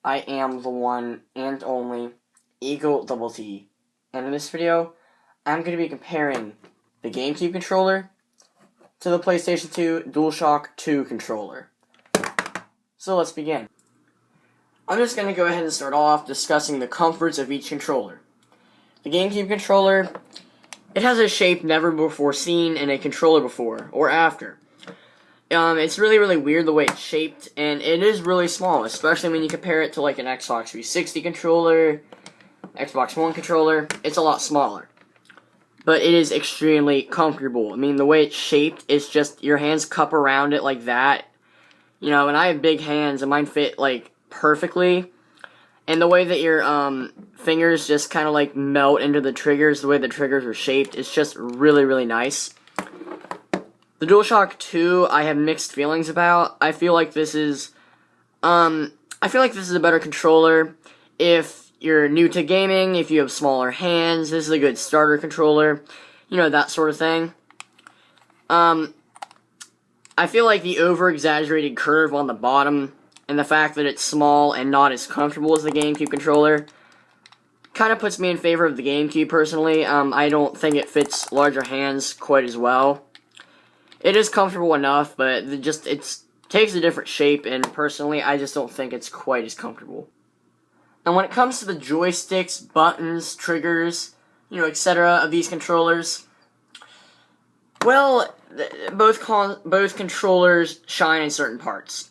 I am the one and only Eagle Double T, and in this video, I'm going to be comparing the GameCube controller to the PlayStation 2 DualShock 2 controller. So let's begin. I'm just going to go ahead and start off discussing the comforts of each controller. The GameCube controller, it has a shape never before seen in a controller before or after. It's really weird the way it's shaped, and it is really small, especially when you compare it to like an Xbox 360 controller, Xbox One controller. It's a lot smaller. But it is extremely comfortable. I mean, the way it's shaped, it's just your hands cup around it like that. You know, and I have big hands, and mine fit like perfectly. And the way that your fingers just kind of like melt into the triggers, the way the triggers are shaped, it's just really nice. The DualShock 2, I have mixed feelings about. I feel like this is a better controller if you're new to gaming, if you have smaller hands. This is a good starter controller, you know, that sort of thing. I feel like the over-exaggerated curve on the bottom and the fact that it's small and not as comfortable as the GameCube controller kind of puts me in favor of the GameCube personally. I don't think it fits larger hands quite as well. It is comfortable enough, but it takes a different shape, and personally, I just don't think it's quite as comfortable. And when it comes to the joysticks, buttons, triggers, you know, etc. of these controllers, well, both controllers shine in certain parts.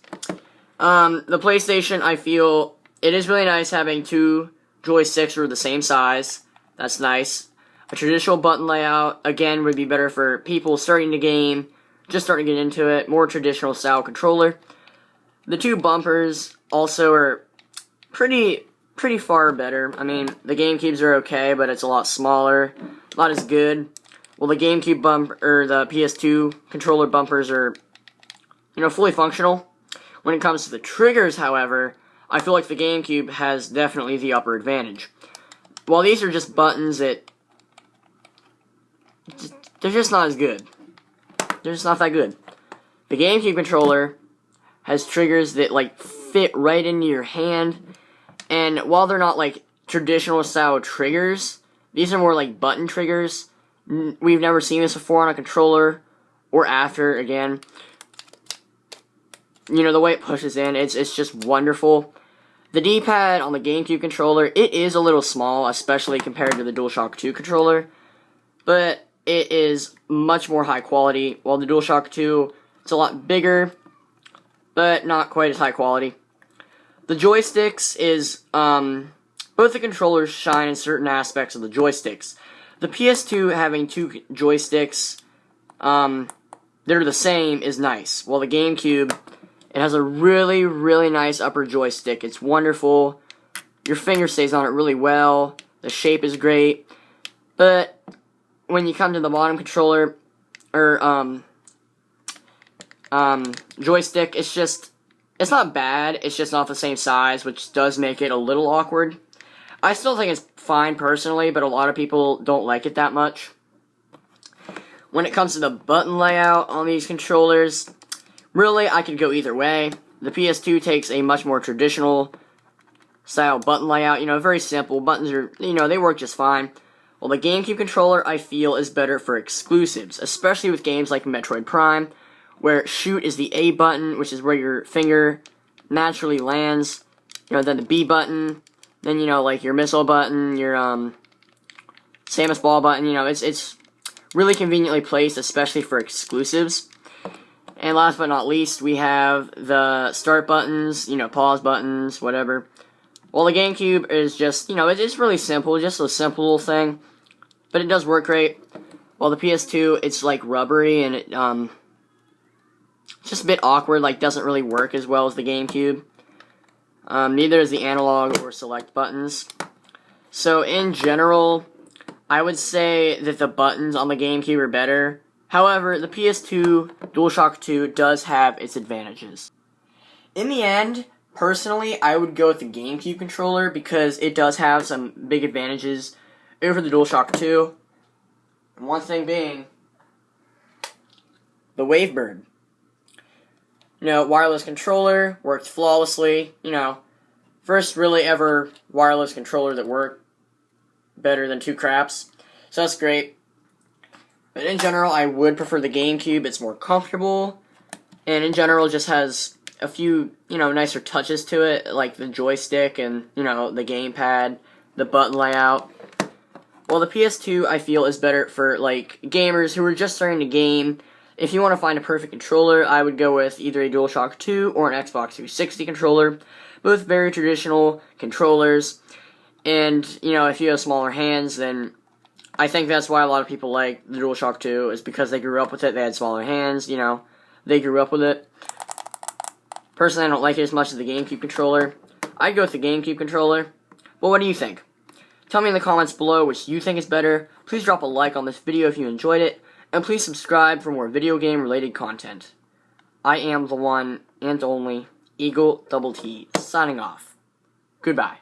The PlayStation, I feel, it is really nice having two joysticks that are the same size. That's nice. A traditional button layout, again, would be better for people starting to game, just starting to get into it, more traditional style controller. The two bumpers also are pretty far better. I mean, the GameCubes are okay, but it's a lot smaller, not as good. Well, the GameCube or the PS2 controller bumpers are, you know, fully functional. When it comes to the triggers, however, I feel like the GameCube has definitely the upper advantage. While these are just buttons they're just not as good. They're just not that good. The GameCube controller has triggers that like fit right into your hand, and while they're not like traditional style triggers, these are more like button triggers. We've never seen this before on a controller or after. Again, you know, the way it pushes in, it's just wonderful. The D-pad on the GameCube controller, it is a little small, especially compared to the DualShock 2 controller, but it is much more high quality, while the DualShock 2, it's a lot bigger, but not quite as high quality. The joysticks is, both the controllers shine in certain aspects of the joysticks. The PS2 having two joysticks, that are the same is nice, while the GameCube, it has a really nice upper joystick. It's wonderful. Your finger stays on it really well. The shape is great, but when you come to the bottom controller, or, joystick, it's not bad, it's just not the same size, which does make it a little awkward. I still think it's fine personally, but a lot of people don't like it that much. When it comes to the button layout on these controllers, really, I could go either way. The PS2 takes a much more traditional style button layout, you know, very simple. Buttons are, you know, they work just fine. Well, the GameCube controller, I feel, is better for exclusives, especially with games like Metroid Prime, where shoot is the A button, which is where your finger naturally lands, you know, then the B button, then, you know, like your missile button, your, Samus ball button, you know, it's really conveniently placed, especially for exclusives. And last but not least, we have the start buttons, you know, pause buttons, whatever. Well, the GameCube is just, you know, it's really simple, just a simple little thing, but it does work great. While the PS2, it's like rubbery, and it, just a bit awkward, like doesn't really work as well as the GameCube. Neither is the analog or select buttons. So in general, I would say that the buttons on the GameCube are better. However, the PS2 DualShock 2 does have its advantages. In the end, personally, I would go with the GameCube controller because it does have some big advantages over the DualShock 2. And one thing being the Wavebird. You know, wireless controller, worked flawlessly, you know, First really ever wireless controller that worked better than two craps. So that's great. But in general, I would prefer the GameCube. It's more comfortable. And in general, it just has a few, nicer touches to it, like the joystick and, the gamepad, the button layout. Well, the PS2, I feel, is better for, gamers who are just starting to game. If you want to find a perfect controller, I would go with either a DualShock 2 or an Xbox 360 controller. Both very traditional controllers. And, if you have smaller hands, then I think that's why a lot of people like the DualShock 2, is because they grew up with it, they had smaller hands, they grew up with it. Personally, I don't like it as much as the GameCube controller. I'd go with the GameCube controller. But what do you think? Tell me in the comments below which you think is better. Please drop a like on this video if you enjoyed it. And please subscribe for more video game related content. I am the one and only Eagle Double T, signing off. Goodbye.